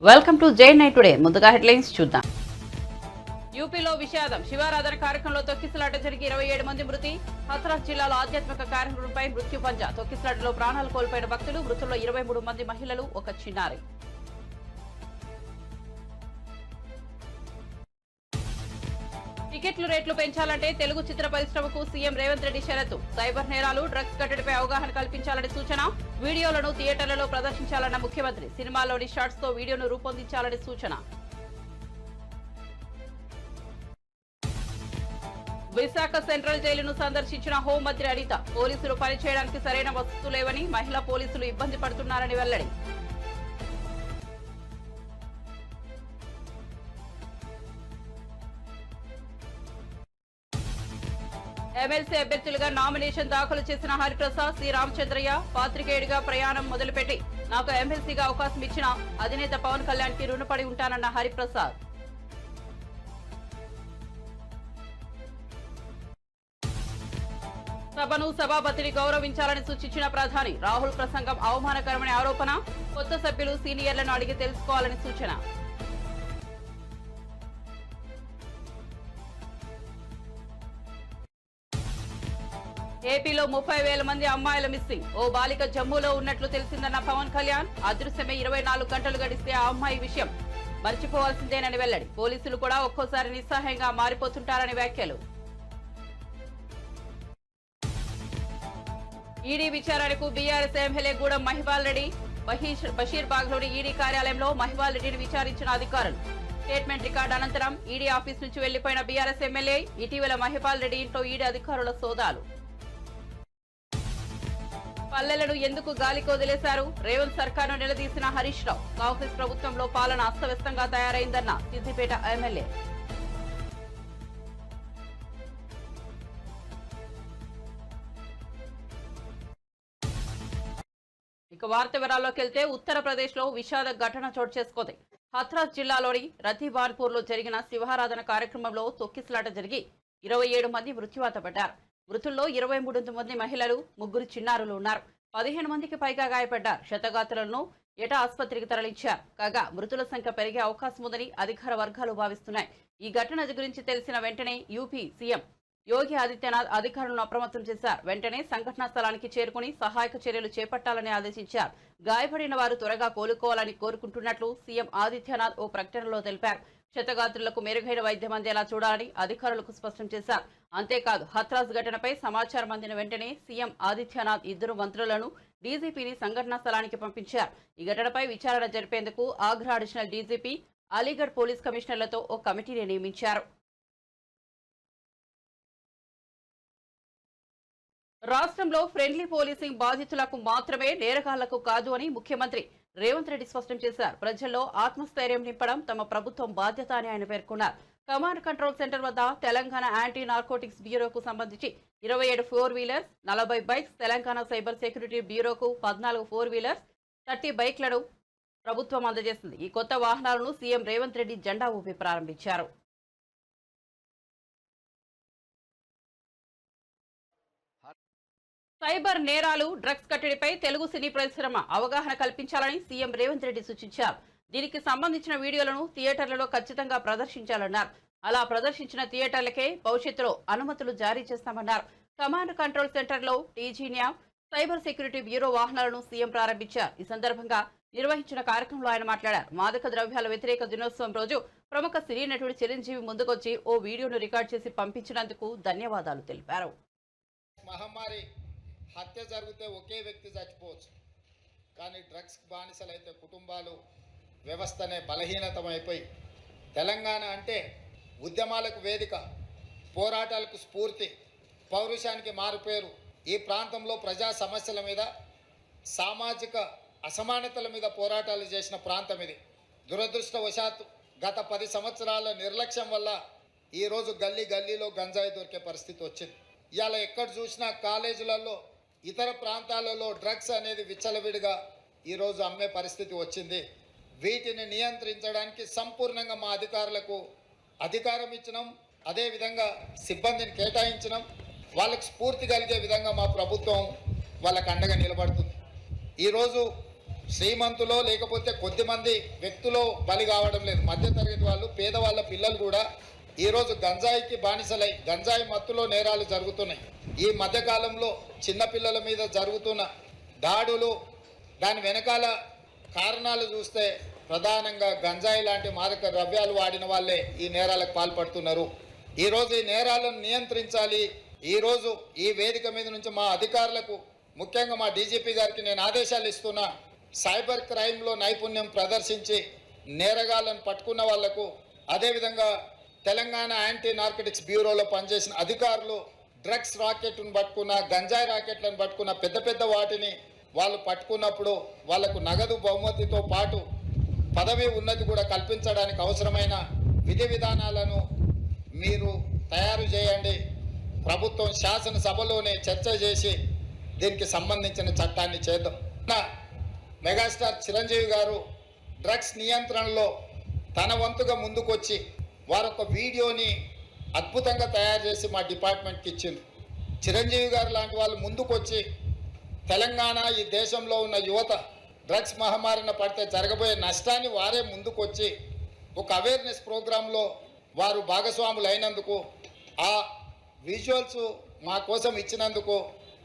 Welcome to జై9 today. ముందుగా headlines చూద్దాం. యూపీలో విషాదం. శివారాధన కార్యక్రమంలో తొక్కిసలాట జరిగి 27 మంది మృతి. హత్రాస్ జిల్లాలో ఆధ్యాత్మిక కార్యక్రమంపై మృత్యు పంజా. తొక్కిసలాటలో ప్రాణాలు కోల్పోయిన భక్తులు, మృతుల్లో 23 మంది మహిళలు, ఒక చిన్నారి. టికెట్లు రేట్లు పెంచాలంటే తెలుగు చిత్ర పరిశ్రమకు సీఎం రేవంత్ రెడ్డి షరతు. సైబర్ నేరాలు, డ్రగ్స్ కట్టడిపై అవగాహన కల్పించాలని సూచన. వీడియోలను థియేటర్లలో ప్రదర్శించాలన్న ముఖ్యమంత్రి. సినిమాలోని షార్ట్స్ తో వీడియోను రూపొందించాలని సూచన. విశాఖ సెంట్రల్ జైలును సందర్శించిన హోంమంత్రి అనిత. పోలీసులు పనిచేయడానికి సరైన వసతులు లేవని, మహిళా పోలీసులు ఇబ్బంది పడుతున్నారని వెల్లడి. ఎమ్మెల్సీ అభ్యర్థులుగా నామినేషన్ దాఖలు చేసిన హరిప్రసాద్, సి రామచంద్రయ్య పాత్రికేయుడిగా ప్రయాణం మొదలుపెట్టి నాకు ఎమ్మెల్సీగా అవకాశం ఇచ్చిన అధినేత పవన్ కళ్యాణ్ కి రుణపడి ఉంటానన్న హరిప్రసాద్. సభను, సభాపతిని గౌరవించాలని సూచించిన ప్రధాని. రాహుల్ ప్రసంగం అవమానకరమని ఆరోపణ. కొత్త సభ్యులు సీనియర్లను అడిగి తెలుసుకోవాలని సూచన. ఏపీలో 30,000 మంది అమ్మాయిల మిస్సింగ్. ఓ బాలిక జమ్మూలో ఉన్నట్లు తెలిసిందన్న పవన్ కళ్యాణ్. అదృశ్యమే 24 గంటలు గడిస్తే ఆ అమ్మాయి విషయం మర్చిపోవాల్సిందేనని వెల్లడి. పోలీసులు కూడా ఒక్కోసారి నిస్సహాయంగా మారిపోతుంటారని వ్యాఖ్యలు. ఈడీ విచారణకు బీఆర్ఎస్ ఎమ్మెల్యే గూడెం మహిపాల్ రెడ్డి. బషీర్బాగ్లోని ఈడీ కార్యాలయంలో మహిపాల్ రెడ్డిని విచారించిన అధికారులు. స్టేట్మెంట్ రికార్డు అనంతరం ఈడీ ఆఫీస్ నుంచి వెళ్లిపోయిన బీఆర్ఎస్ ఎమ్మెల్యే. ఇటీవల మహిపాల్ రెడ్డి ఇంట్లో ఈడీ అధికారుల సోదాలు. పల్లెలను ఎందుకు గాలికి వదిలేశారు? రేవంత్ సర్కార్ను నిలదీసిన హరీష్ రావు. కాంగ్రెస్ ప్రభుత్వంలో పాలన అస్తవ్యస్తంగా తయారైందన్న సిద్దిపేట ఎమ్మెల్యే. ఇక వార్త వివరాల్లోకి వెళ్తే, ఉత్తరప్రదేశ్ లో విషాద ఘటన చోటు చేసుకుంది. హత్రాస్ జిల్లాలోని రతీబాన్పూర్ లో జరిగిన శివారాధన కార్యక్రమంలో తొక్కిసలాట జరిగి 27 మంది మృత్యువాత పడ్డారు. మృతుల్లో 23 మంది మహిళలు, 3 చిన్నారులు ఉన్నారు. 15 మందికి పైగా గాయపడ్డారు. క్షతగాత్రులను ఏటా ఆసుపత్రికి తరలించారు. కాగా మృతుల సంఖ్య పెరిగే అవకాశం ఉందని అధికార వర్గాలు భావిస్తున్నాయి. ఈ ఘటన గురించి తెలిసిన వెంటనే యూపీ సీఎం యోగి ఆదిత్యనాథ్ అధికారులను అప్రమత్తం చేశారు. వెంటనే సంఘటనా స్థలానికి చేరుకుని సహాయక చర్యలు చేపట్టాలని ఆదేశించారు. గాయపడిన వారు త్వరగా కోలుకోవాలని కోరుకుంటున్నట్లు సీఎం ఆదిత్యనాథ్ ఓ ప్రకటనలో తెలిపారు. క్షతగాత్రులకు మెరుగైన వైద్యం అందేలా చూడాలని అధికారులకు స్పష్టం చేశారు. అంతేకాదు, హత్రాస్ ఘటనపై సమాచారం అందిన వెంటనే సీఎం ఆదిత్యనాథ్ 2 మంత్రులను, డీజీపీని సంఘటనా స్థలానికి పంపించారు. ఈ ఘటనపై విచారణ జరిపేందుకు Agra additional DGP, Aligarh police కమిషనర్లతో ఓ కమిటీని నియమించారు. రాష్ట్రంలో ఫ్రెండ్లీ పోలీసింగ్ బాధితులకు మాత్రమే, నేరగాళ్లకు కాదు అని ముఖ్యమంత్రి రేవంత్ రెడ్డి స్పష్టం చేశారు. ప్రజల్లో ఆత్మస్థైర్యం నింపడం తమ ప్రభుత్వం బాధ్యత అని ఆయన పేర్కొన్నారు. కమాండ్ కంట్రోల్ సెంటర్ వద్ద తెలంగాణ యాంటీ నార్కోటిక్స్ బ్యూరోకు సంబంధించి 27 4 wheelers, 40 bikes, Telangana cyber security బ్యూరోకు 14 4 వీలర్స్, 30 బైక్లను ప్రభుత్వం అందజేసింది. ఈ కొత్త వాహనాలను సీఎం రేవంత్ రెడ్డి జెండా ఊపి ప్రారంభించారు. సైబర్ నేరాలు, డ్రగ్స్ కట్టడిపై తెలుగు సినీ పరిశ్రమ అవగాహన కల్పించాలని సీఎం రేవంత్ రెడ్డి సూచించారు. దీనికి సంబంధించిన వీడియోలను థియేటర్లలో ఖచ్చితంగా ప్రదర్శించాలన్నారు. అలా ప్రదర్శించిన థియేటర్లకే భవిష్యత్తులో అనుమతులు జారీ చేస్తామన్నారు. కమాండ్ కంట్రోల్ సెంటర్లో టీజీన్యా సైబర్ సెక్యూరిటీ బ్యూరో వాహనాలను సీఎం ప్రారంభించారు. ఈ సందర్భంగా నిర్వహించిన కార్యక్రమంలో ఆయన మాట్లాడారు. మాదక ద్రవ్యాల వ్యతిరేక దినోత్సవం రోజు ప్రముఖ సినీ నటుడు చిరంజీవి ముందుకొచ్చి ఓ వీడియోను రికార్డ్ చేసి పంపించినందుకు ధన్యవాదాలు తెలిపారు. హత్య జరిగితే ఒకే వ్యక్తి చచ్చిపోవచ్చు, కానీ డ్రగ్స్ బానిసలైతే కుటుంబాలు, వ్యవస్థనే బలహీనతమైపోయి, తెలంగాణ అంటే ఉద్యమాలకు వేదిక, పోరాటాలకు స్ఫూర్తి, పౌరుషానికి మారుపేరు. ఈ ప్రాంతంలో ప్రజా సమస్యల మీద, సామాజిక అసమానతల మీద పోరాటాలు చేసిన ప్రాంతం ఇది. దురదృష్టవశాత్తు గత 10 సంవత్సరాల నిర్లక్ష్యం వల్ల ఈరోజు గల్లీ గల్లీలో గంజాయి దొరికే పరిస్థితి వచ్చింది. ఇవాళ ఎక్కడ చూసినా కాలేజీలలో, ఇతర ప్రాంతాలలో డ్రగ్స్ అనేది విచ్చలవిడిగా ఈరోజు అమ్మే పరిస్థితి వచ్చింది. వీటిని నియంత్రించడానికి సంపూర్ణంగా మా అధికారులకు అధికారం ఇచ్చినాం. అదేవిధంగా సిబ్బందిని కేటాయించినాం. వాళ్ళకు స్ఫూర్తి కలిగే విధంగా మా ప్రభుత్వం వాళ్ళకు అండగా నిలబడుతుంది. ఈరోజు శ్రీమంతులో లేకపోతే కొద్దిమంది వ్యక్తులు బలి కావడం లేదు. మధ్యతరగతి వాళ్ళు, పేదవాళ్ళ పిల్లలు కూడా ఈరోజు గంజాయికి బానిసలై గంజాయి మత్తులో నేరాలు జరుగుతున్నాయి. ఈ మధ్యకాలంలో చిన్నపిల్లల మీద జరుగుతున్న దాడులు, దాని వెనకాల కారణాలు చూస్తే ప్రధానంగా గంజాయి లాంటి మాదక ద్రవ్యాలు వాడిన వాళ్ళే ఈ నేరాలకు పాల్పడుతున్నారు. ఈరోజు ఈ నేరాలను నియంత్రించాలి. ఈరోజు ఈ వేదిక మీద నుంచి మా అధికారులకు, ముఖ్యంగా మా డీజీపీ గారికి నేను ఆదేశాలు ఇస్తున్నా. సైబర్ క్రైమ్లో నైపుణ్యం ప్రదర్శించి నేరగాళ్లను పట్టుకున్న వాళ్లకు, అదేవిధంగా తెలంగాణ యాంటీ నార్కటిక్స్ బ్యూరోలో పనిచేసిన అధికారులు డ్రగ్స్ రాకెట్ను పట్టుకున్న, గంజాయి రాకెట్లను పట్టుకున్న, పెద్ద పెద్ద వాటిని వాళ్ళు పట్టుకున్నప్పుడు వాళ్లకు నగదు బహుమతితో పాటు పదవి ఉన్నతి కూడా కల్పించడానికి అవసరమైన విధి విధానాలను మీరు తయారు చేయండి. ప్రభుత్వం శాసనసభలోనే చర్చ చేసి దీనికి సంబంధించిన చట్టాన్ని చేద్దాం. మెగాస్టార్ చిరంజీవి గారు డ్రగ్స్ నియంత్రణలో తన వంతుగా ముందుకొచ్చి వారొక వీడియోని అద్భుతంగా తయారు చేసి మా డిపార్ట్మెంట్కి ఇచ్చింది. చిరంజీవి గారు లాంటి వాళ్ళు ముందుకొచ్చి తెలంగాణ, ఈ దేశంలో ఉన్న యువత డ్రగ్స్ మహమ్మారిన పడితే జరగబోయే నష్టాన్ని వారే ముందుకొచ్చి ఒక అవేర్నెస్ ప్రోగ్రాంలో వారు భాగస్వాములు అయినందుకు, ఆ విజువల్స్ మా కోసం ఇచ్చినందుకు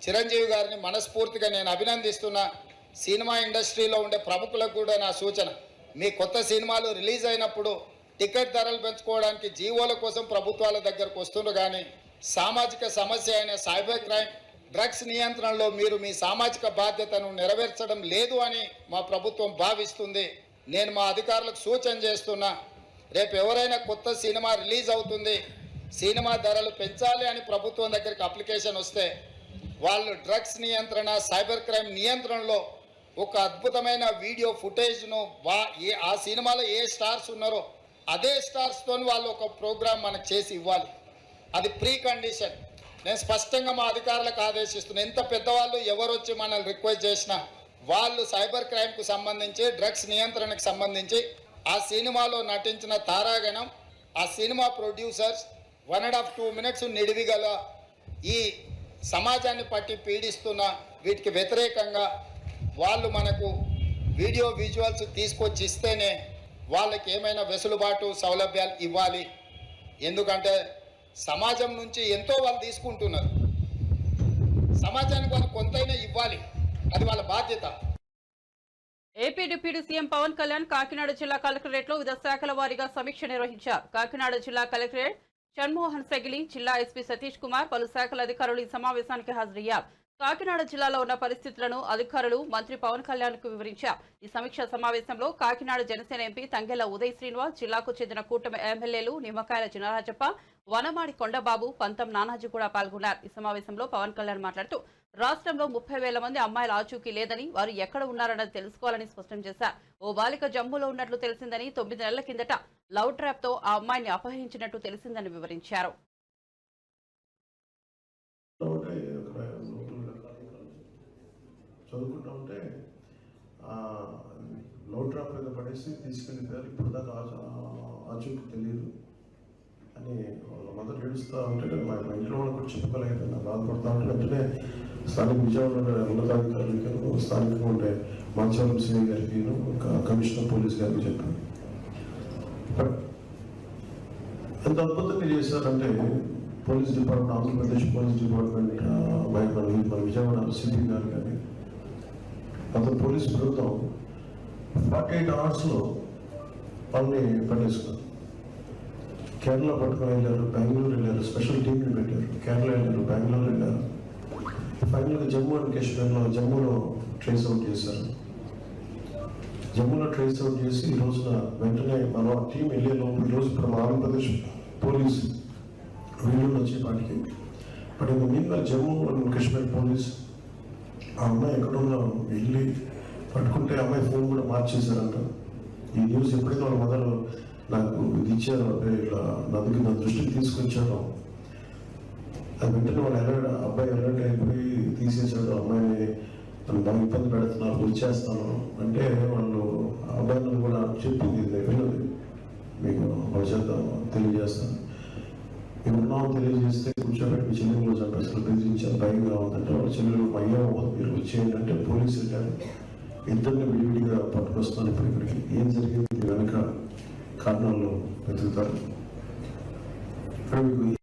చిరంజీవి గారిని మనస్ఫూర్తిగా నేను అభినందిస్తున్నా. సినిమా ఇండస్ట్రీలో ఉండే ప్రముఖులకు కూడా నా సూచన, మీ కొత్త సినిమాలు రిలీజ్ అయినప్పుడు టికెట్ ధరలు పెంచుకోవడానికి జీవోల కోసం ప్రభుత్వాల దగ్గరకు వస్తున్నారు, కానీ సామాజిక సమస్య అయిన సైబర్ క్రైమ్, డ్రగ్స్ నియంత్రణలో మీరు మీ సామాజిక బాధ్యతను నెరవేర్చడం లేదు అని మా ప్రభుత్వం భావిస్తుంది. నేను మా అధికారులకు సూచన చేస్తున్నా, రేపు ఎవరైనా కొత్త సినిమా రిలీజ్ అవుతుంది, సినిమా ధరలు పెంచాలి అని ప్రభుత్వం దగ్గరికి అప్లికేషన్ వస్తే వాళ్ళు డ్రగ్స్ నియంత్రణ, సైబర్ క్రైమ్ నియంత్రణలో ఒక అద్భుతమైన వీడియో ఫుటేజ్ను ఆ సినిమాలో ఏ స్టార్స్ ఉన్నారో అదే స్టార్స్తో వాళ్ళు ఒక ప్రోగ్రాం మనకు చేసి ఇవ్వాలి. అది ప్రీ కండిషన్. నేను స్పష్టంగా మా అధికారులకు ఆదేశిస్తున్నాను, ఎంత పెద్దవాళ్ళు ఎవరు వచ్చి మనల్ని రిక్వెస్ట్ చేసినా వాళ్ళు సైబర్ క్రైమ్కు సంబంధించి, డ్రగ్స్ నియంత్రణకు సంబంధించి ఆ సినిమాలో నటించిన తారాగణం, ఆ సినిమా ప్రొడ్యూసర్స్ 1.5-2 మినిట్స్ నిడివిగల ఈ సమాజాన్ని పట్టి పీడిస్తున్న వీటికి వ్యతిరేకంగా వాళ్ళు మనకు వీడియో విజువల్స్ తీసుకొచ్చి ఇస్తేనే వాళ్ళకి ఏమైనా వెసులుబాటు, సౌలభ్యాలు ఇవ్వాలి. ఎందుకంటే సమాజం నుంచి ఎంతో వాళ్ళు తీసుకుంటున్నారు, సమాజానికి వాళ్ళు కొంతైనా ఇవ్వాలి, అది వాళ్ళ బాధ్యత. AP deputy CM Pawan Kalyan Kakinada జిల్లా కలెక్టరేట్లో వివిధ శాఖల వారీగా సమీక్ష నిర్వహించారు. కాకినాడ జిల్లా కలెక్టరేట్ షణ్మోహన్ సెగిలి, జిల్లా ఎస్పీ సతీష్ కుమార్, పలు శాఖల అధికారులు ఈ సమావేశానికి హాజరయ్యారు. కాకినాడ జిల్లాలో ఉన్న పరిస్థితులను అధికారులు మంత్రి పవన్ కళ్యాణ్ కు వివరించారు. ఈ సమీక్షా సమావేశంలో కాకినాడ జనసేన ఎంపీ తంగెళ్ల ఉదయ్ శ్రీనివాస్, జిల్లాకు చెందిన కూటమి ఎమ్మెల్యేలు నిమ్మకాయల చినరాజప్ప, వనమాడి కొండబాబు, పంతం నానాజీ కూడా పాల్గొన్నారు. ఈ సమావేశంలో పవన్ కళ్యాణ్ మాట్లాడుతూ రాష్ట్రంలో 30,000 మంది అమ్మాయిల ఆచూకీ లేదని, వారు ఎక్కడ ఉన్నారన్నది తెలుసుకోవాలని స్పష్టం చేశారు. ఓ బాలిక జమ్మూలో ఉన్నట్లు తెలిసిందని, 9 నెలల కిందట లవ్ ట్రాప్ తో ఆ అమ్మాయిని అపహరించినట్టు తెలిసిందని వివరించారు. చదువుకుంటూ ఉంటే లవ్ డ్రాప్ మీద పడేసి తీసుకెళ్ళిపోయారు, ఇప్పుడు దాకా ఆచూకీ తెలియదు అని వాళ్ళ మదర్ ఏడుస్తూ ఉంటే మా ఇంట్లో వాళ్ళకి కూడా చెప్పుకోలేదు. నాకు బాధపడుతూ ఉంటే వెంటనే స్థానిక విజయవాడ ఉన్నతాధికారులకి, స్థానికంగా ఉండే మాచవరం సిఐ గారికి, కమిషనర్ పోలీస్ గారికి చెప్పాను. బట్ ఎంత అద్భుతంగా చేశారంటే police department, Andhra Pradesh police department, మన విజయవాడ సిపి గారు కానీ అతను పోలీస్ బృందం 48 అవర్స్లో వాళ్ళని పట్టేసుకున్నారు. కేరళ పట్టుకొని వెళ్ళారు, బెంగళూరు వెళ్ళారు, స్పెషల్ టీంని పెట్టారు. కేరళ వెళ్ళారు, బెంగళూరు వెళ్ళారు, ఫైనల్గా జమ్మూ అండ్ కాశ్మీర్లో జమ్మూలో ట్రేస్ అవుట్ చేశారు. జమ్మూలో ట్రేస్ అవుట్ చేసి ఈ రోజున వెంటనే మనం టీం వెళ్ళే లోపు ఈరోజు ఇప్పుడు మన ఆంధ్రప్రదేశ్ పోలీస్ వీళ్ళు వచ్చేపాటికి, బట్ ఇంత మీద జమ్మూ అండ్ కాశ్మీర్ పోలీస్ ఆ అమ్మాయి ఎక్కడున్నా వెళ్ళి పట్టుకుంటే అమ్మాయి ఫోన్ కూడా మార్చేశారంట. ఈ న్యూస్ ఎప్పుడైతే వాళ్ళ మదర్ నాకు ఇది ఇచ్చారో, ఇట్లా నా దృష్టికి తీసుకొచ్చారో, అది వెంటనే వాళ్ళు అబ్బాయి అలర్ట్ అయిపోయి తీసేశాడు. అమ్మాయిని బాగా ఇబ్బంది పెడుతున్నారు, వచ్చేస్తాను అంటే వాళ్ళు అబ్బాయిలను కూడా చెప్పింది, విన్నది మీకు భవిష్యత్తు తెలియజేస్తాను, ఎవరున్నామో తెలియజేస్తే కూర్చోబెట్టి మీ చెల్లెలు చంపేస్తారు, బెదిరించారు, భయంగా ఉందంటే వాళ్ళ చెల్లెలు అయ్యా మీరు వచ్చేయండి అంటే పోలీసు వెళ్ళారు. ఇద్దరిని విడివిడిగా పట్టుకొస్తున్నాను ఇప్పుడు ఇక్కడికి. ఏం జరిగింది వెనక కారణాలు వెతుకుతారు. ఇక్కడ మీకు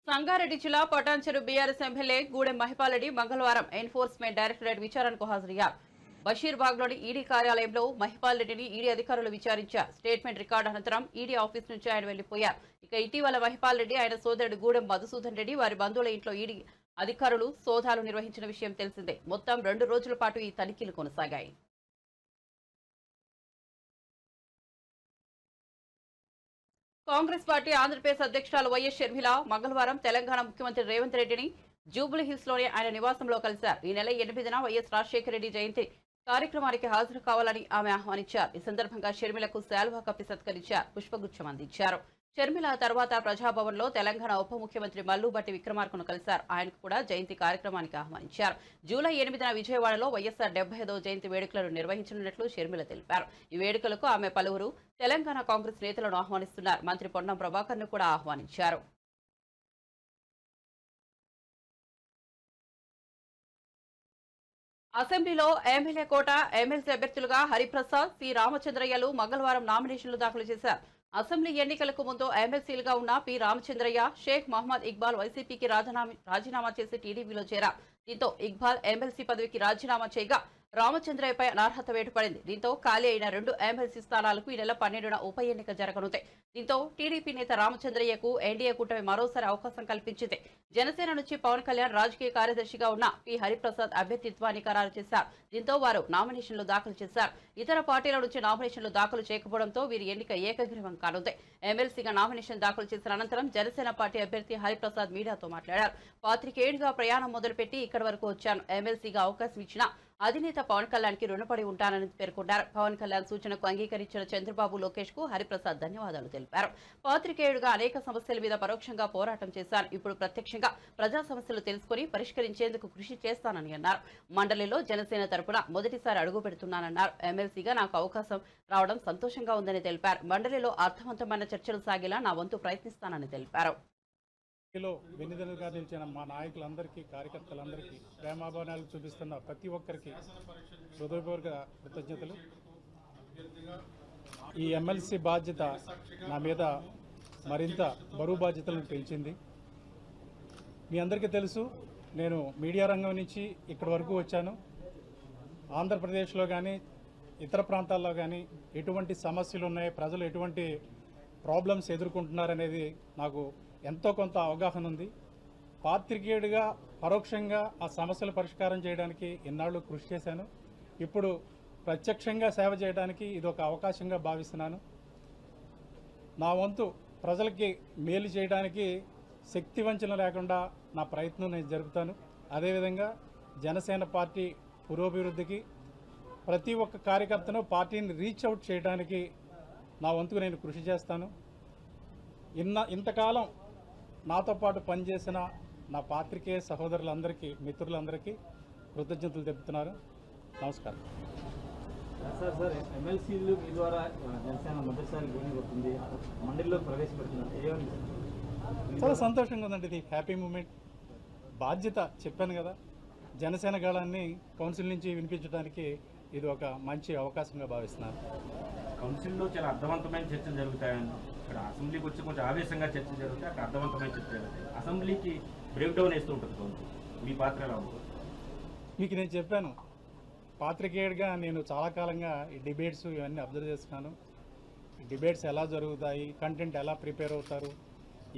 సంగారెడ్డి జిల్లా పటాన్చెరు బీఆర్ఎస్ ఎమ్మెల్యే గూడెం మహిపాల్ రెడ్డి మంగళవారం ఎన్ఫోర్స్మెంట్ డైరెక్టరేట్ విచారణకు హాజరయ్యారు. బషీర్బాగ్లోని ఈడీ కార్యాలయంలో మహిపాల్ రెడ్డిని ఈడీ అధికారులు విచారించారు. స్టేట్మెంట్ రికార్డు అనంతరం ఈడీ ఆఫీస్ నుంచి ఆయన వెళ్లిపోయారు. ఇక ఇటీవల మహిపాల్ రెడ్డి ఆయన సోదరుడు గూడెం మధుసూదన్ రెడ్డి వారి బంధువుల ఇంట్లో ఈడీ అధికారులు సోదాలు నిర్వహించిన విషయం తెలిసిందే. మొత్తం 2 రోజుల పాటు ఈ తనిఖీలు కొనసాగాయి. కాంగ్రెస్ పార్టీ ఆంధ్రప్రదేశ్ అధ్యక్షురాలు వైఎస్ షర్మిల మంగళవారం తెలంగాణ ముఖ్యమంత్రి రేవంత్ రెడ్డిని జూబ్లీహిల్స్ లోని ఆయన నివాసంలో కలిశారు. ఈ నెల 8న వైఎస్ రాజశేఖర రెడ్డి జయంతి కార్యక్రమానికి హాజరు కావాలని ఆమె ఆహ్వానించారు. ఈ సందర్భంగా షర్మిలకు శాలువా కప్పి సత్కరించారు, పుష్పగుచ్చం అందించారు. షర్మిల తర్వాత ప్రజాభవన్ లో తెలంగాణ ఉప ముఖ్యమంత్రి మల్లుబట్టి విక్రమార్కను కలిశారు. ఆయనకు కూడా జయంతి కార్యక్రమానికి ఆహ్వానించారు. జూలై 8న విజయవాడలో వైఎస్ఆర్ 75వ జయంతి వేడుకలను నిర్వహించనున్నట్లు షర్మిల తెలిపారు. ఈ వేడుకలకు ఆమె పలువురు తెలంగాణ కాంగ్రెస్ నేతలను ఆహ్వానిస్తున్నారు. మంత్రి పొన్నం ప్రభాకర్ ను కూడా ఆహ్వానించారు. అసెంబ్లీలో ఎమ్మెల్యే కోట ఎమ్మెల్సీ అభ్యర్థులుగా హరిప్రసాద్, సి రామచంద్రయ్యలు మంగళవారం నామినేషన్లు దాఖలు చేశారు. అసెంబ్లీ ఎన్నికలకు ముందు ఎమ్మెల్సీలుగా ఉన్న పి రామచంద్రయ్య, షేక్ మహమ్మద్ ఇక్బాల్ వైసీపీకి రాజీనామా చేసి టీడీపీలో చేరారు. దీంతో ఇక్బాల్ ఎమ్మెల్సీ పదవికి రాజీనామా చేయగా రామచంద్రయ్యపై అనర్హత వేటు పడింది. దీంతో ఖాళీ అయిన 2 ఎమ్మెల్సీ స్థానాలకు ఈ నెల 12న ఉప ఎన్నిక జరగనుంది. దీంతో టీడీపీ నేత రామచంద్రయ్యకు ఎన్డీఏ కూటమి మరోసారి అవకాశం కల్పించింది. జనసేన నుంచి పవన్ కళ్యాణ్ రాజకీయ కార్యదర్శిగా ఉన్న పి హరిప్రసాద్ అభ్యర్థిత్వాన్ని ఖరారు చేశారు. దీంతో వారు నామినేషన్లు దాఖలు చేశారు. ఇతర పార్టీల నుంచి నామినేషన్లు దాఖలు చేయకపోవడంతో వీరి ఎన్నిక ఏకగ్రీవం కానుంది. ఎమ్మెల్సీగా నామినేషన్ దాఖలు చేసిన అనంతరం జనసేన పార్టీ అభ్యర్థి హరిప్రసాద్ మీడియాతో మాట్లాడారు. 4 ఏళ్లుగా ప్రయాణం మొదలుపెట్టి ఇక్కడి వరకు వచ్చాను. ఎమ్మెల్సీగా అవకాశం ఇచ్చిన అధినేత పవన్ కళ్యాణ్ కి రుణపడి ఉంటానని పేర్కొన్నారు. పవన్ కళ్యాణ్ సూచనకు అంగీకరించిన చంద్రబాబు, లోకేష్ కు హరిప్రసాద్ ధన్యవాదాలు తెలిపారు. 4 ఏళ్లుగా అనేక సమస్యల మీద పరోక్షంగా పోరాటం చేశాను. ఇప్పుడు ప్రత్యక్షంగా ప్రజా సమస్యలు తెలుసుకుని పరిష్కరించేందుకు కృషి చేస్తానని అన్నారు. మండలిలో జనసేన తరపున మొదటిసారి అడుగు పెడుతున్నానన్నారు. ఎమ్మెల్సీగా నాకు అవకాశం రావడం సంతోషంగా ఉందని తెలిపారు. మండలిలో అర్థవంతమైన చర్చలు సాగేలా నా వంతు ప్రయత్నిస్తానని తెలిపారు. వెన్నిదలుగా నిలిచిన మా నాయకులందరికీ, కార్యకర్తలందరికీ, ప్రేమాభావాలు చూపిస్తున్న ప్రతి ఒక్కరికి హృదయపూర్వక కృతజ్ఞతలు. ఈ ఎమ్మెల్సీ బాధ్యత నా మీద మరింత బరువు బాధ్యతలను పెంచింది. మీ అందరికీ తెలుసు, నేను మీడియా రంగం నుంచి ఇక్కడి వరకు వచ్చాను. ఆంధ్రప్రదేశ్లో కానీ ఇతర ప్రాంతాల్లో కానీ ఎటువంటి సమస్యలు ఉన్నాయి, ప్రజలు ఎటువంటి ప్రాబ్లమ్స్ ఎదుర్కొంటున్నారనేది నాకు ఎంతో కొంత అవగాహన ఉంది. పాత్రికేయుడిగా పరోక్షంగా ఆ సమస్యలు పరిష్కారం చేయడానికి ఇన్నాళ్ళు కృషి చేశాను. ఇప్పుడు ప్రత్యక్షంగా సేవ చేయడానికి ఇది ఒక అవకాశంగా భావిస్తున్నాను. నా వంతు ప్రజలకి మేలు చేయడానికి శక్తి వంచన లేకుండా నా ప్రయత్నం నేను జరుపుతాను. అదేవిధంగా జనసేన పార్టీ పురోభివృద్ధికి, ప్రతి ఒక్క కార్యకర్తను పార్టీని రీచ్ అవుట్ చేయడానికి నా వంతుకు నేను కృషి చేస్తాను. ఇంతకాలం నాతో పాటు పనిచేసిన నా పాత్రికేయ సహోదరులందరికీ, మిత్రులందరికీ కృతజ్ఞతలు తెలుపుతున్నారు. నమస్కారం. సార్ ఎమ్మెల్సీలు మీ ద్వారా జనసేన మొదటిసారి గోని కొడుతుంది, మండలిలో ప్రవేశపెడుతున్నారు. చాలా సంతోషంగా ఉందండి. ఇది హ్యాపీ మూమెంట్. బాధ్యత చెప్పాను కదా, జనసేన గాళాన్ని కౌన్సిల్ నుంచి వినిపించడానికి ఇది ఒక మంచి అవకాశంగా భావిస్తున్నాను. కౌన్సిల్లో చాలా అర్థవంతమైన చర్చలు జరుగుతాయని, ఇక్కడ అసెంబ్లీకి వచ్చి కొంచెం ఆవేశంగా చర్చలు జరుగుతాయి, అక్కడ అర్థవంతమైన చర్చలు జరుగుతాయి. అసెంబ్లీకి బ్రేక్ డౌన్ వేస్తూ ఉంటుంది కౌన్సిల్. మీ పాత్ర ఎలా ఉంటుంది? మీకు నేను చెప్పాను, పాత్రికేయుడిగా నేను చాలా కాలంగా ఈ డిబేట్స్ ఇవన్నీ అబ్జర్వ్ చేస్తున్నాను. ఈ డిబేట్స్ ఎలా జరుగుతాయి, కంటెంట్ ఎలా ప్రిపేర్ అవుతారు,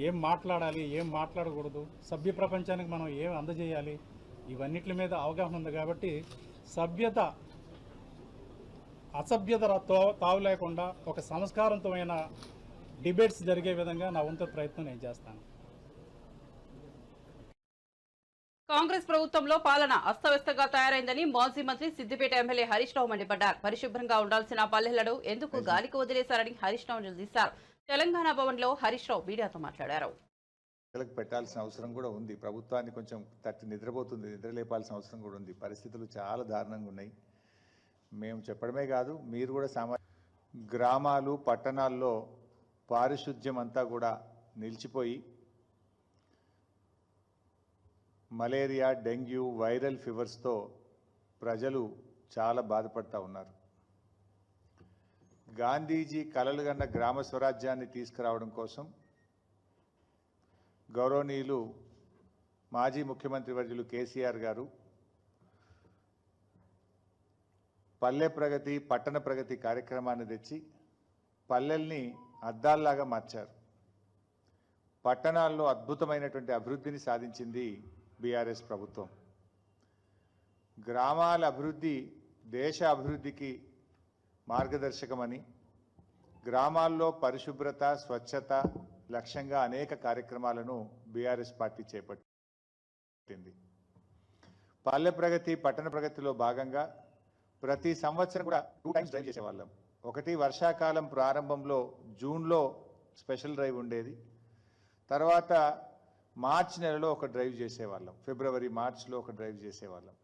ఏం మాట్లాడాలి, ఏం మాట్లాడకూడదు, సభ్య ప్రపంచానికి మనం ఏం అందజేయాలి, ఇవన్నిటి మీద అవగాహన ఉంది. కాబట్టి సభ్యత అసభ్యత తావు లేకుండా ఒక సంస్కారవంతమైన డిబేట్స్ జరిగే విధంగా నా వంతు ప్రయత్నం నేను చేస్తాను. కాంగ్రెస్ ప్రభుత్వంలో పాలన అస్తవ్యస్తంగా తయారైందని మాజీ మంత్రి సిద్దిపేట ఎమ్మెల్యే హరీష్ రావు మండిపడ్డారు. పరిశుభ్రంగా ఉండాల్సిన పల్లెలను ఎందుకు గాలికి వదిలేశారని హరీష్ రావు నిలదీశారు. తెలంగాణ భవన్ లో హరీష్ రావు మీడియాతో మాట్లాడారు. పెట్టాల్సిన అవసరం కూడా ఉంది. ప్రభుత్వాన్ని కొంచెం తట్టి నిద్రపోతుంది, నిద్రలేపాల్సిన అవసరం కూడా ఉంది. పరిస్థితులు చాలా దారుణంగా ఉన్నాయి. మేము చెప్పడమే కాదు, మీరు కూడా గ్రామాలు, పట్టణాల్లో పారిశుద్ధ్యం అంతా కూడా నిలిచిపోయి మలేరియా, డెంగ్యూ, వైరల్ ఫీవర్స్తో ప్రజలు చాలా బాధపడుతూ ఉన్నారు. గాంధీజీ కలలుగన్న గ్రామ స్వరాజ్యాన్ని తీసుకురావడం కోసం గౌరవనీయులు మాజీ ముఖ్యమంత్రి వర్యులు కేసీఆర్ గారు పల్లె ప్రగతి, పట్టణ ప్రగతి కార్యక్రమాన్ని తెచ్చి పల్లెల్ని అద్దాల్లాగా మార్చారు. పట్టణాల్లో అద్భుతమైనటువంటి అభివృద్ధిని సాధించింది బీఆర్ఎస్ ప్రభుత్వం. గ్రామాల అభివృద్ధి దేశ అభివృద్ధికి మార్గదర్శకమని గ్రామాల్లో పరిశుభ్రత, స్వచ్ఛత లక్ష్యంగా అనేక కార్యక్రమాలను బీఆర్ఎస్ పార్టీ చేపట్టింది. పల్లె ప్రగతి, పట్టణ ప్రగతిలో భాగంగా ప్రతి సంవత్సరం కూడా 2 టైమ్స్ డ్రైవ్ చేసేవాళ్ళం. ఒకటి వర్షాకాలం ప్రారంభంలో జూన్లో స్పెషల్ డ్రైవ్ ఉండేది. తర్వాత మార్చి నెలలో ఒక డ్రైవ్ చేసేవాళ్ళం. ఫిబ్రవరి, మార్చిలో ఒక డ్రైవ్ చేసేవాళ్ళం.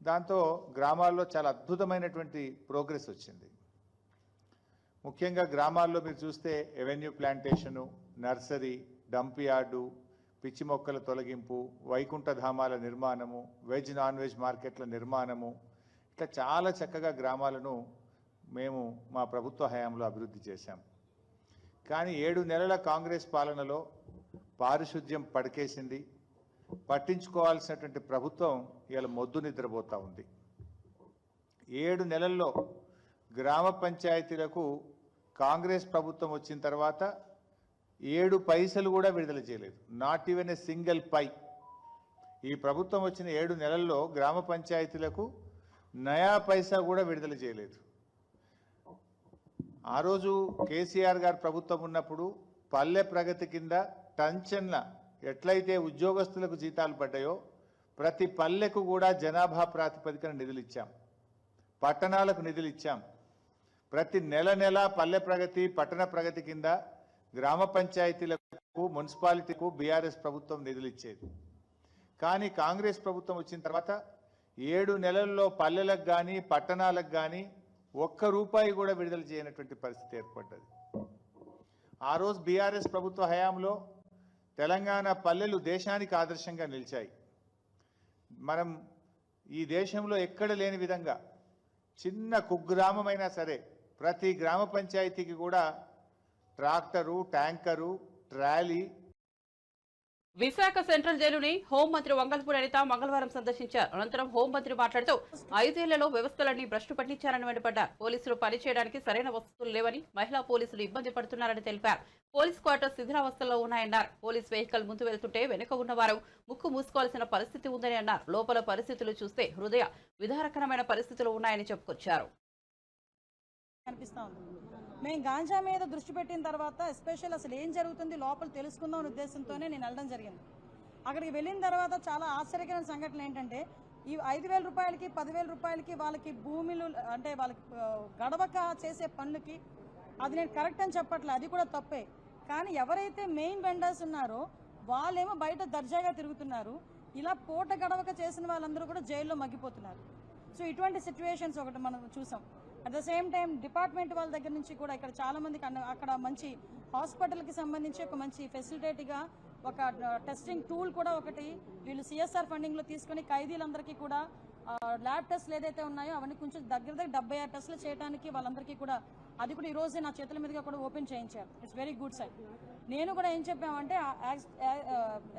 దాంతో గ్రామాల్లో చాలా అద్భుతమైనటువంటి ప్రోగ్రెస్ వచ్చింది. ముఖ్యంగా గ్రామాల్లో మీరు చూస్తే avenue plantation, nursery, dump yard, పిచ్చి మొక్కల తొలగింపు, వైకుంఠ ధామాల నిర్మాణము, వెజ్ నాన్ వెజ్ మార్కెట్ల నిర్మాణము, ఇట్లా చాలా చక్కగా గ్రామాలను మేము మా ప్రభుత్వ హయాంలో అభివృద్ధి చేశాం. కానీ 7 నెలల కాంగ్రెస్ పాలనలో పారిశుద్ధ్యం పడకేసింది. పట్టించుకోవాల్సినటువంటి ప్రభుత్వం ఇవాళ మొద్దు నిద్రపోతూ ఉంది. 7 నెలల్లో గ్రామ పంచాయతీలకు కాంగ్రెస్ ప్రభుత్వం వచ్చిన తర్వాత 7 పైసలు కూడా విడుదల చేయలేదు. నాట్ ఈవెన్ ఏ సింగిల్ పై. ఈ ప్రభుత్వం వచ్చిన 7 నెలల్లో గ్రామ పంచాయతీలకు నయా పైసా కూడా విడుదల చేయలేదు. ఆ రోజు కేసీఆర్ గారు ప్రభుత్వం ఉన్నప్పుడు పల్లె ప్రగతి కింద టంచన్ల ఎట్లయితే ఉద్యోగస్తులకు జీతాలు పడ్డాయో ప్రతి పల్లెకు కూడా జనాభా ప్రాతిపదికన నిధులు ఇచ్చాం. పట్టణాలకు నిధులు ఇచ్చాం. ప్రతి నెల పల్లె ప్రగతి, పట్టణ ప్రగతి కింద గ్రామ పంచాయతీలకు, మున్సిపాలిటీకు బీఆర్ఎస్ ప్రభుత్వం నిధులు ఇచ్చేది. కానీ కాంగ్రెస్ ప్రభుత్వం వచ్చిన తర్వాత 7 నెలల్లో పల్లెలకు కానీ పట్టణాలకు కానీ ₹1 కూడా విడుదల చేయనటువంటి పరిస్థితి ఏర్పడ్డది. ఆ రోజు బీఆర్ఎస్ ప్రభుత్వ హయాంలో తెలంగాణ పల్లెలు దేశానికి ఆదర్శంగా నిలిచాయి. మనం ఈ దేశంలో ఎక్కడ లేని విధంగా చిన్న కుగ్రామమైనా సరే ప్రతి గ్రామ పంచాయతీకి కూడా tractor, tanker, trolley. Visakha central జైలుని హోంమంత్రి వంగల్పూడి అనిత మంగళవారం సందర్శించారు. అనంతరం హోంమంత్రి మాట్లాడుతూ 5 ఏళ్లలో వ్యవస్థలన్నీ భ్రష్టు పట్టించారని మండిపడ్డారు. పోలీసులు పనిచేయడానికి సరైన వసతులు లేవని, మహిళా పోలీసులు ఇబ్బంది పడుతున్నారని తెలిపారు. పోలీస్ క్వార్టర్స్ శిథిలావస్థలో ఉన్నాయన్నారు. పోలీస్ వెహికల్ ముందు వెళ్తుంటే వెనుక ఉన్నవారు ముక్కు మూసుకోవాల్సిన పరిస్థితి ఉందని అన్నారు. లోపల పరిస్థితులు చూస్తే హృదయ విదారకరమైన పరిస్థితులు ఉన్నాయని చెప్పుకొచ్చారు. మేము గాంజా మీద దృష్టి పెట్టిన తర్వాత ఎస్పెషల్ అసలు ఏం జరుగుతుంది లోపల తెలుసుకుందాం అనే ఉద్దేశంతోనే నేను వెళ్ళడం జరిగింది. అక్కడికి వెళ్ళిన తర్వాత చాలా ఆశ్చర్యకరమైన సంఘటన ఏంటంటే ఈ 5,000 రూపాయలకి 10,000 రూపాయలకి వాళ్ళకి భూములు అంటే వాళ్ళకి గడవక చేసే పనులకి అది నేను కరెక్ట్ అని చెప్పట్లే, అది కూడా తప్పే. కానీ ఎవరైతే మెయిన్ వెండర్స్ ఉన్నారో వాళ్ళేమో బయట దర్జాగా తిరుగుతున్నారు. ఇలా పూట గడవక చేసిన వాళ్ళందరూ కూడా జైల్లో మగ్గిపోతున్నారు. సో ఇటువంటి సిచ్యువేషన్స్ ఒకటి మనం చూసాం. At the same time department వాళ్ళ దగ్గర నుంచి కూడా ఇక్కడ చాలా మందికి అక్కడ మంచి హాస్పిటల్కి సంబంధించి ఒక మంచి ఫెసిలిటేట్గా ఒక టెస్టింగ్ టూల్ కూడా ఒకటి వీళ్ళు సిఎస్ఆర్ ఫండింగ్లో తీసుకొని ఖైదీలందరికీ కూడా ల్యాబ్ టెస్ట్లు ఏదైతే ఉన్నాయో అవన్నీ కొంచెం దగ్గర 76 టెస్టులు చేయడానికి వాళ్ళందరికీ కూడా అది కూడా ఈరోజు నా చేతుల మీదుగా కూడా ఓపెన్ చేయించారు. It's very good side. నేను కూడా ఏం చెప్పామంటే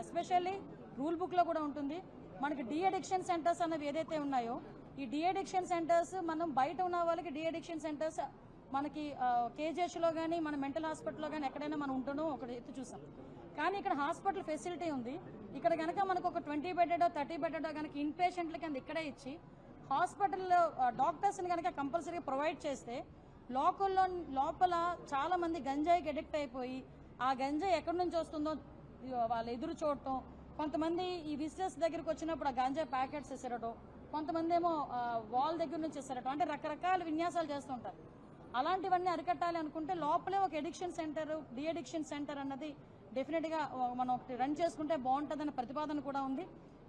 ఎస్పెషల్లీ రూల్ బుక్లో కూడా ఉంటుంది మనకి డీ అడిక్షన్ సెంటర్స్ అన్నవి ఏదైతే ఉన్నాయో ఈ డీ అడిక్షన్ సెంటర్స్ మనం బయట ఉన్న వాళ్ళకి డీ అడిక్షన్ సెంటర్స్ మనకి కేజీహెచ్లో కానీ మన మెంటల్ హాస్పిటల్లో కానీ ఎక్కడైనా మనం ఉంటున్నాం ఒకటి ఎత్తు చూసాం. కానీ ఇక్కడ హాస్పిటల్ ఫెసిలిటీ ఉంది. ఇక్కడ కనుక మనకు ఒక 20 బెడెడో 30 బెడెడో కనుక ఇన్ పేషెంట్లకి అంత ఇక్కడే ఇచ్చి హాస్పిటల్లో డాక్టర్స్ని కనుక కంపల్సరీగా ప్రొవైడ్ చేస్తే లోపల చాలా మంది గంజాయికి అడిక్ట్ అయిపోయి ఆ గంజాయి ఎక్కడి నుంచి వస్తుందో వాళ్ళు ఎదురు చూడటం, కొంతమంది ఈ విజిటర్స్ దగ్గరికి వచ్చినప్పుడు ఆ గంజాయి ప్యాకెట్స్ ఇసరటం, కొంతమంది ఏమో వాల్ దగ్గర నుంచి ఇసరటం, అంటే రకరకాల విన్యాసాలు చేస్తుంటారు. అలాంటివన్నీ అరికట్టాలి అనుకుంటే లోపలే ఒక addiction centre, de addiction centre అన్నది డెఫినెట్గా మనం రన్ చేసుకుంటే బాగుంటుందన్న ప్రతిపాదన కూడా ఉంది.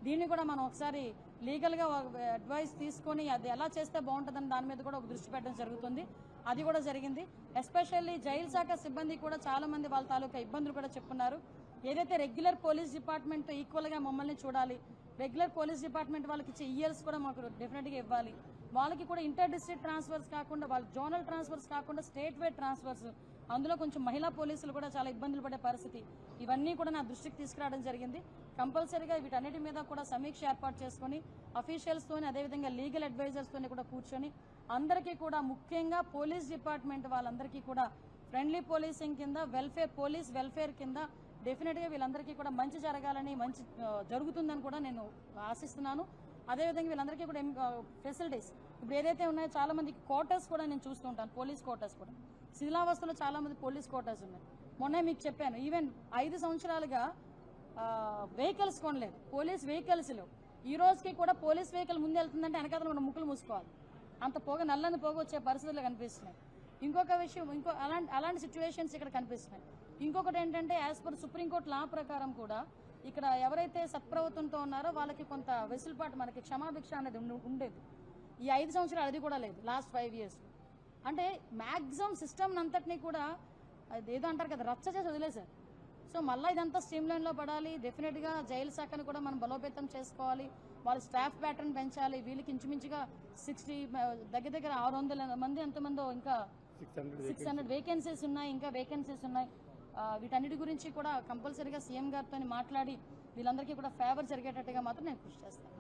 దీన్ని కూడా మనం ఒకసారి లీగల్గా అడ్వైస్ తీసుకొని అది ఎలా చేస్తే బాగుంటుందని దాని మీద కూడా ఒక దృష్టి పెట్టడం జరుగుతుంది. అది కూడా జరిగింది. ఎస్పెషల్లీ జైలు శాఖ సిబ్బంది కూడా చాలా మంది వాళ్ళ తాలూకా ఇబ్బందులు కూడా చెప్పున్నారు. ఏదైతే రెగ్యులర్ పోలీస్ డిపార్ట్మెంట్తో ఈక్వల్గా మమ్మల్ని చూడాలి, రెగ్యులర్ పోలీస్ డిపార్ట్మెంట్ వాళ్ళకి ఇచ్చే ఇయర్స్ కూడా మాకు డెఫినెట్గా ఇవ్వాలి, వాళ్ళకి కూడా ఇంటర్ డిస్ట్రిక్ట్ ట్రాన్స్ఫర్స్ కాకుండా వాళ్ళ జోనల్ ట్రాన్స్ఫర్స్ కాకుండా స్టేట్ వైడ్ ట్రాన్స్ఫర్స్, అందులో కొంచెం మహిళా పోలీసులు కూడా చాలా ఇబ్బందులు పడే పరిస్థితి, ఇవన్నీ కూడా నా దృష్టికి తీసుకురావడం జరిగింది. కంపల్సరీగా వీటన్నిటి మీద కూడా సమీక్ష ఏర్పాటు చేసుకొని అఫీషియల్స్తోని అదేవిధంగా లీగల్ అడ్వైజర్స్తోని కూడా కూర్చొని అందరికీ కూడా ముఖ్యంగా పోలీస్ డిపార్ట్మెంట్ వాళ్ళందరికీ కూడా ఫ్రెండ్లీ పోలీసింగ్ కింద పోలీస్ వెల్ఫేర్ కింద డెఫినెట్గా వీళ్ళందరికీ కూడా మంచి జరగాలని, మంచి జరుగుతుందని కూడా నేను ఆశిస్తున్నాను. అదేవిధంగా వీళ్ళందరికీ కూడా ఫెసిలిటీస్ ఇప్పుడు ఏదైతే ఉన్నాయో చాలా మందికి క్వార్టర్స్ కూడా నేను చూస్తుంటాను, పోలీస్ క్వార్టర్స్ కూడా శిథిలావస్థలో చాలా మంది పోలీస్ క్వార్టర్స్ ఉన్నాయి. మొన్నే మీకు చెప్పాను, ఈవెన్ 5 సంవత్సరాలుగా వెహికల్స్ కొనలేదు, పోలీస్ వెహికల్స్ లేవు. ఈ రోజుకి కూడా పోలీస్ వెహికల్ ముందు వెళ్తుందంటే వెనకాల మన ముక్కులు మూసుకోవాలి, అంత నల్లని పొగ వచ్చే పరిస్థితులు కనిపిస్తున్నాయి. ఇంకొక విషయం, అలాంటి సిచ్యువేషన్స్ ఇక్కడ కనిపిస్తున్నాయి. ఇంకొకటి ఏంటంటే యాజ్ పర్ సుప్రీంకోర్టు లా ప్రకారం కూడా ఇక్కడ ఎవరైతే సత్ప్రవర్తనతో ఉన్నారో వాళ్ళకి కొంత వెసులుబాటు, మనకి క్షమాభిక్ష అనేది ఉండేది. ఈ 5 సంవత్సరాలు అది కూడా లేదు, లాస్ట్ 5 years. అంటే మ్యాక్సిమం సిస్టమ్ అంతటినీ కూడా ఏదో అంటారు కదా రచ్చ చేసి వదిలేశారు. సో మళ్ళీ ఇదంతా స్ట్రీమ్ లైన్లో పడాలి. డెఫినెట్గా జైలు శాఖను కూడా మనం బలోపేతం చేసుకోవాలి, వాళ్ళ స్టాఫ్ ప్యాటర్న్ పెంచాలి. వీళ్ళకి ఇంచుమించుగా 60 దగ్గర 600 మంది ఎంతమందో ఇంకా 600 వేకెన్సీస్ ఉన్నాయి, ఇంకా వేకెన్సీస్ ఉన్నాయి. వీటన్నిటి గురించి కూడా కంపల్సరీగా సీఎం గారితో మాట్లాడి వీళ్ళందరికీ కూడా ఫేవర్ జరిగేటట్టుగా మాత్రం నేను కృషి చేస్తాను.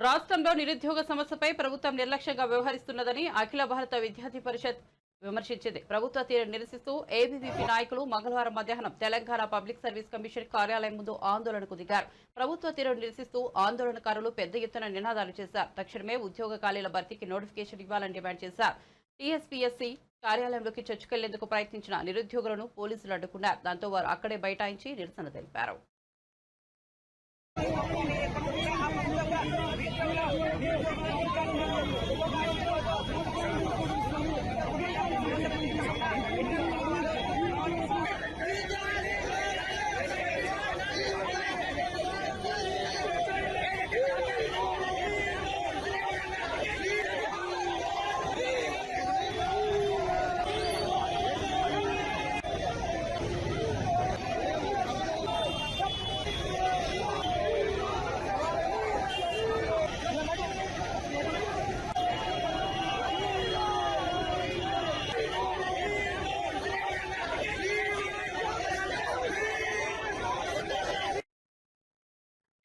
రాష్ట్రంలో నిరుద్యోగ సమస్యపై ప్రభుత్వం నిర్లక్ష్యంగా వ్యవహరిస్తున్నదని అఖిల భారత విద్యార్థి పరిషత్ విమర్శించింది. ప్రభుత్వ తీరు నిరసిస్తూ ఏబీవీపీ నాయకులు మంగళవారం మధ్యాహ్నం తెలంగాణ పబ్లిక్ సర్వీస్ కమిషన్ కార్యాలయం ముందు ఆందోళనకు దిగారు. ప్రభుత్వ తీరు నిరసిస్తూ ఆందోళనకారులు పెద్ద ఎత్తున నినాదాలు చేశారు. తక్షణమే ఉద్యోగ ఖాళీల భర్తీకి నోటిఫికేషన్ ఇవ్వాలని డిమాండ్ చేశారు. టీఎస్పీఎస్సీ కార్యాలయంలోకి చొచ్చుకెళ్లేందుకు ప్రయత్నించిన నిరుద్యోగులను పోలీసులు అడ్డుకున్నారు. దాంతో వారు అక్కడే బైఠాయించి నిరసన తెలిపారు.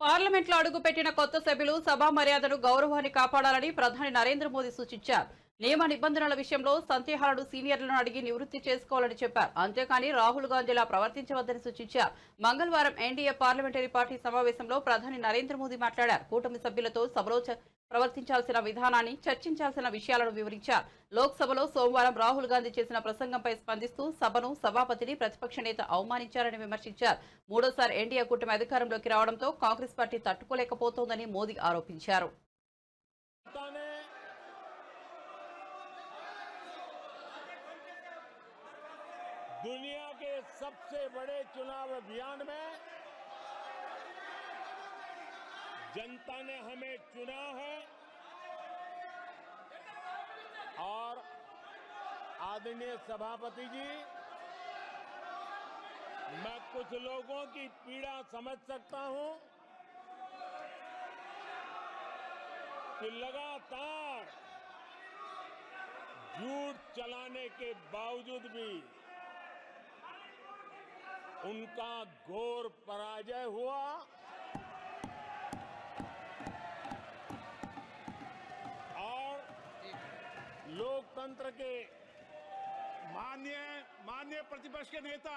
పార్లమెంట్లో అడుగుపెట్టిన కొత్త సభ్యులు సభా మర్యాదను గౌరవాన్ని కాపాడాలని ప్రధాని నరేంద్ర మోదీ సూచించారు. నియమ నిబంధనల విషయంలో సందేహాలను సీనియర్లను అడిగి నివృత్తి చేసుకోవాలని చెప్పారు. అంతేకాని రాహుల్ గాంధీలా ప్రవర్తించవద్దని సూచించారు. మంగళవారం ఎన్డీఏ పార్లమెంటరీ పార్టీ సమావేశంలో ప్రధాని నరేంద్ర మోదీ మాట్లాడారు. కూటమి సభ్యులతో సభలో ప్రవర్తించాల్సిన విధానాన్ని, చర్చించాల్సిన విషయాలను వివరించారు. లోక్సభలో సోమవారం రాహుల్ గాంధీ చేసిన ప్రసంగంపై స్పందిస్తూ సభను, సభాపతిని ప్రతిపక్ష నేత అవమానించారని విమర్శించారు. మూడోసారి ఎన్డీఏ కూటమి అధికారంలోకి రావడంతో కాంగ్రెస్ పార్టీ తట్టుకోలేకపోతోందని మోదీ ఆరోపించారు. दुनिया के सबसे बड़े चुनाव अभियान में जनता ने हमें चुना है और आदरणीय सभापति जी, मैं कुछ लोगों की पीड़ा समझ सकता हूं कि लगातार झूठ चलाने के बावजूद भी उनका घोर पराजय हुआ और लोकतंत्र के माननीय प्रतिपक्ष के नेता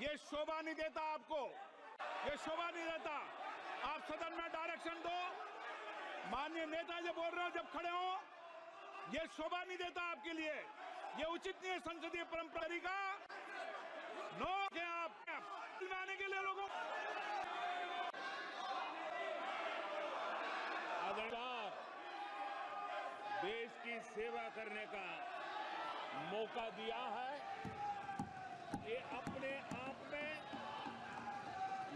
ये शोभा नहीं देता आपको, ये शोभा नहीं देता। आप सदन में डायरेक्शन दो, माननीय नेता जो बोल रहे हो जब खड़े हो, ये शोभा नहीं देता आपके लिए, ये उचित नहीं है संसदीय परंपरा का। नो क्या आप आने के लिए लोगों आदरणीय देश की सेवा करने का मौका दिया है। ये अपने आप में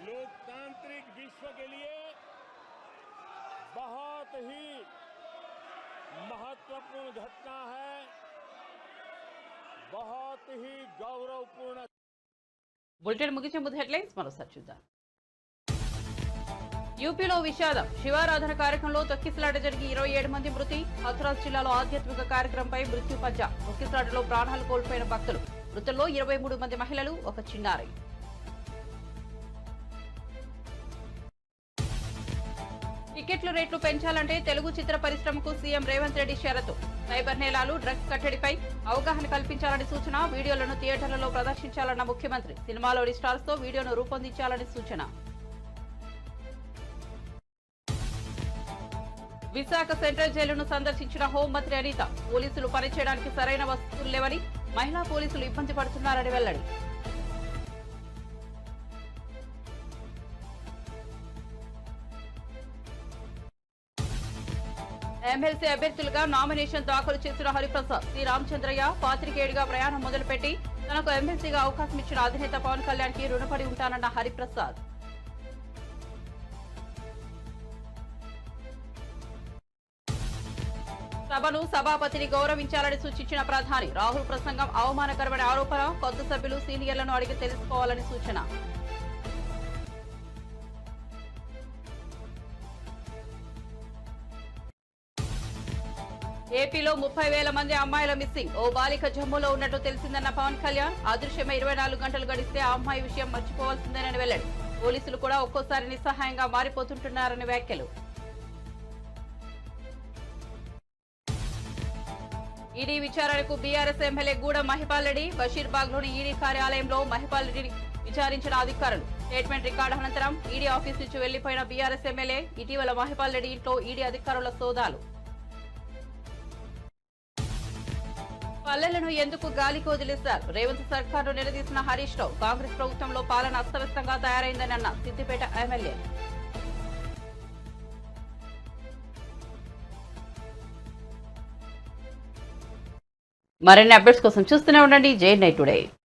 लोकतांत्रिक विश्व के लिए बहुत ही महत्वपूर्ण घटना है। बहुत ही गौरवपूर्ण బులెటిన్ ముగించే ముందు హెడ్లైన్స్ మరోసారి చూద్దాం. యూపీలో విషాదం. శివారాధన కార్యక్రమంలో తొక్కిసలాట జరిగి 27 మంది మృతి. హథ్రాస్ జిల్లాలో ఆధ్యాత్మిక కార్యక్రమంపై మృత్యు పంజా. తొక్కిసలాటలో ప్రాణాలు కోల్పోయిన భక్తులు. మృతుల్లో 23 మంది మహిళలు, ఒక చిన్నారి. టికెట్ల రేట్లు పెంచాలంటే తెలుగు చిత్ర పరిశ్రమకు సీఎం రేవంత్ రెడ్డి షరతు. సైబర్ నేరాలు, డ్రగ్స్ కట్టడిపై అవగాహన కల్పించాలని సూచన. వీడియోలను థియేటర్లలో ప్రదర్శించాలన్న ముఖ్యమంత్రి. సినిమాలోని స్టార్స్ తో వీడియోను రూపొందించాలని సూచన. విశాఖ సెంట్రల్ జైలును సందర్శించిన హోంమంత్రి అనిత. పోలీసులు పనిచేయడానికి సరైన వసతులు లేవని, మహిళా పోలీసులు ఇబ్బంది పడుతున్నారని వెల్లడి. ఎమ్మెల్సీ అభ్యర్థులుగా నామినేషన్ దాఖలు చేసిన హరిప్రసాద్. శ్రీ రామచంద్రయ్య పాత్రికేయుడిగా ప్రయాణం మొదలుపెట్టి తనకు ఎమ్మెల్సీగా అవకాశం ఇచ్చిన అధినేత పవన్ కళ్యాణ్ కి రుణపడి ఉంటానన్న హరిప్రసాద్. సభను సభాపతిని గౌరవించాలని సూచించిన ప్రధాని. రాహుల్ ప్రసంగం అవమానకరమైన ఆరోపణ. కొత్త సభ్యులు సీనియర్లను అడిగి తెలుసుకోవాలని సూచన. ఏపీలో 30,000 మంది అమ్మాయిల మిస్సింగ్. ఓ బాలిక జమ్మూలో ఉన్నట్టు తెలిసిందన్న పవన్ కళ్యాణ్. అదృశ్యమై 24 గంటలు గడిస్తే ఆ అమ్మాయి విషయం మర్చిపోవాల్సిందేనని వెల్లడి. పోలీసులు కూడా ఒక్కోసారి నిస్సహాయంగా మారిపోతుంటున్నారని వ్యాఖ్యలు. ఈడీ విచారణకు బీఆర్ఎస్ ఎమ్మెల్యే గూడెం మహిపాల్ రెడ్డి. బషీర్బాగ్లోని ఈడీ కార్యాలయంలో మహిపాల్ రెడ్డిని విచారించిన అధికారులు. స్టేట్మెంట్ రికార్డు అనంతరం ఈడీ ఆఫీస్ నుంచి వెళ్లిపోయిన బీఆర్ఎస్ ఎమ్మెల్యే. ఇటీవల మహిపాల్ రెడ్డి ఇంట్లో ఈడీ అధికారుల సోదాలు. పల్లెలను ఎందుకు గాలికి వదిలేశారు? రేవంత్ సర్కార్ను నిలదీసిన హరీష్ రావు. కాంగ్రెస్ ప్రభుత్వంలో పాలన అస్తవ్యస్తంగా తయారైందని అన్న సిద్దిపేట ఎమ్మెల్యే. మరిన్ని అప్డేట్స్ కోసం చూస్తూనే ఉండండి జై నైట్ టుడే.